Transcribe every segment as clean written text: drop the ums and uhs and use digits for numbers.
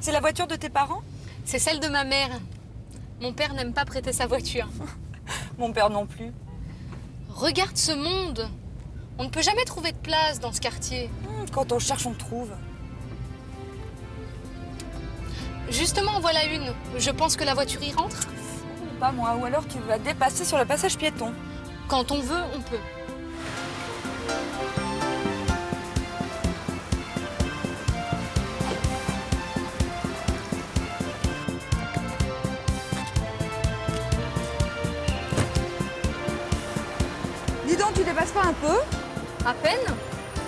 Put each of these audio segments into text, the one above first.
C'est la voiture de tes parents? C'est celle de ma mère. Mon père n'aime pas prêter sa voiture. Mon père non plus. Regarde ce monde. On ne peut jamais trouver de place dans ce quartier. Quand on cherche, on trouve. Justement, en voilà une. Je pense que la voiture y rentre. Pas moi, ou alors tu vas dépasser sur le passage piéton. Quand on veut, on peut. Dis donc, tu dépasses pas un peu? À peine.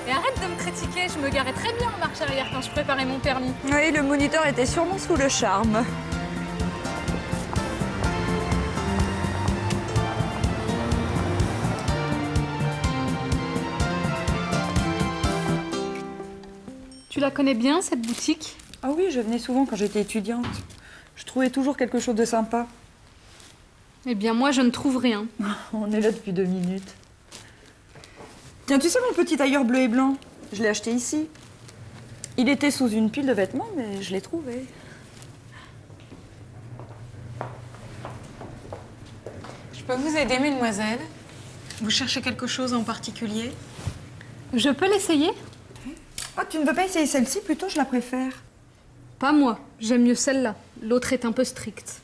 Et arrête de me critiquer, je me garais très bien en marche arrière quand je préparais mon permis. Oui, le moniteur était sûrement sous le charme. Tu la connais bien, cette boutique? Ah oui, je venais souvent quand j'étais étudiante. Je trouvais toujours quelque chose de sympa. Eh bien, moi, je ne trouve rien. On est là depuis 2 minutes. Tiens, tu sais mon petit tailleur bleu et blanc? Je l'ai acheté ici. Il était sous une pile de vêtements, mais je l'ai trouvé. Je peux vous aider, mesdemoiselles? Vous cherchez quelque chose en particulier? Je peux l'essayer? Ah, tu ne veux pas essayer celle-ci? Plutôt, je la préfère. Pas moi, j'aime mieux celle-là. L'autre est un peu stricte.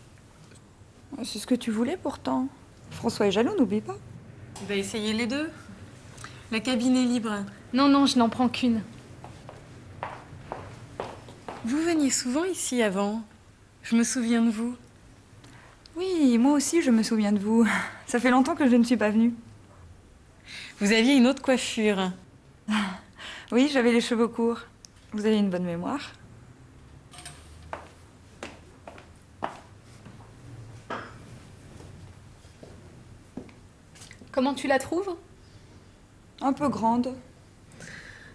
C'est ce que tu voulais pourtant. François est jaloux, n'oublie pas. Essayez les deux. La cabine est libre. Non, non, je n'en prends qu'une. Vous veniez souvent ici avant. Je me souviens de vous. Oui, moi aussi, je me souviens de vous. Ça fait longtemps que je ne suis pas venue. Vous aviez une autre coiffure. Oui, j'avais les cheveux courts. Vous avez une bonne mémoire. Comment tu la trouves? Un peu grande.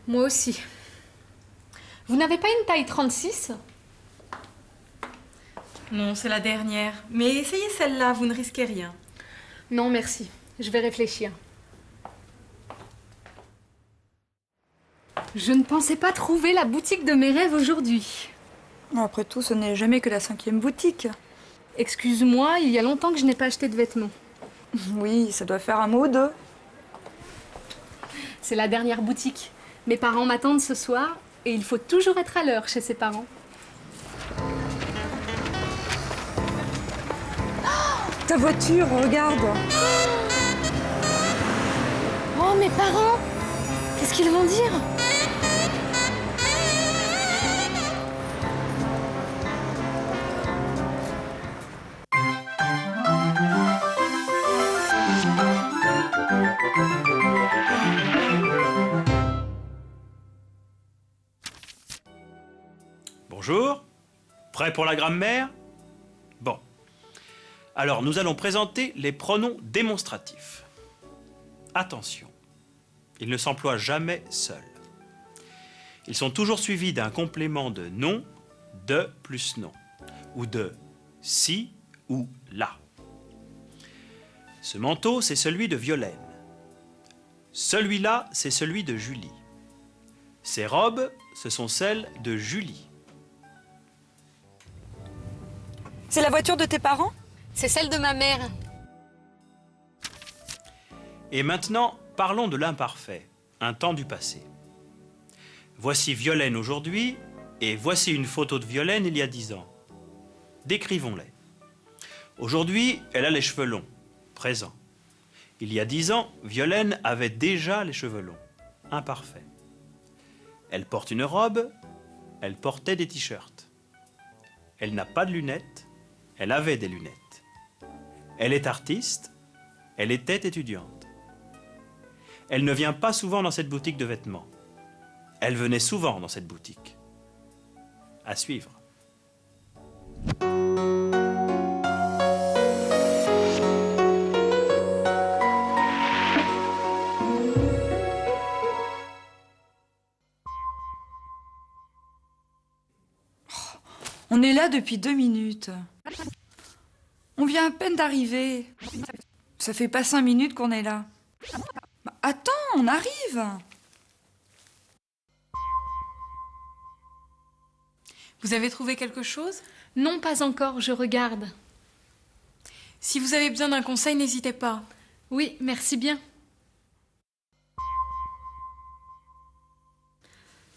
Moi aussi. Vous n'avez pas une taille 36? Non, c'est la dernière. Mais essayez celle-là, vous ne risquez rien. Non, merci. Je vais réfléchir. Je ne pensais pas trouver la boutique de mes rêves aujourd'hui. Après tout, ce n'est jamais que la 5e boutique. Excuse-moi, il y a longtemps que je n'ai pas acheté de vêtements. Oui, ça doit faire un mois ou deux. C'est la dernière boutique. Mes parents m'attendent ce soir et il faut toujours être à l'heure chez ses parents. Ta voiture, regarde. Oh, mes parents! Qu'est-ce qu'ils vont dire? Bonjour, prêt pour la grammaire? Bon. Alors, nous allons présenter les pronoms démonstratifs. Attention, ils ne s'emploient jamais seuls. Ils sont toujours suivis d'un complément de nom, de plus nom, ou de si ou là. Ce manteau, c'est celui de Violaine. Celui-là, c'est celui de Julie. Ces robes, ce sont celles de Julie. C'est la voiture de tes parents? C'est celle de ma mère. Et maintenant, parlons de l'imparfait, un temps du passé. Voici Violaine aujourd'hui, et voici une photo de Violaine il y a 10 ans. Décrivons-les. Aujourd'hui, elle a les cheveux longs, présent. Il y a 10 ans, Violaine avait déjà les cheveux longs, imparfait. Elle porte une robe, elle portait des t-shirts. Elle n'a pas de lunettes, elle avait des lunettes. Elle est artiste, elle était étudiante. Elle ne vient pas souvent dans cette boutique de vêtements. Elle venait souvent dans cette boutique. À suivre. On est là depuis 2 minutes. On vient à peine d'arriver. Ça fait pas 5 minutes qu'on est là. Bah, attends, on arrive. Vous avez trouvé quelque chose? Non, pas encore, je regarde. Si vous avez besoin d'un conseil, n'hésitez pas. Oui, merci bien.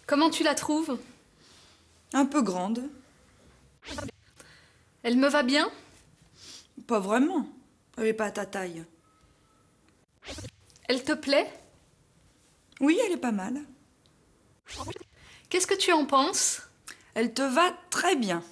Comment tu la trouves? Un peu grande. Elle me va bien? Pas vraiment. Elle n'est pas à ta taille. Elle te plaît? Oui, elle est pas mal. Qu'est-ce que tu en penses? Elle te va très bien.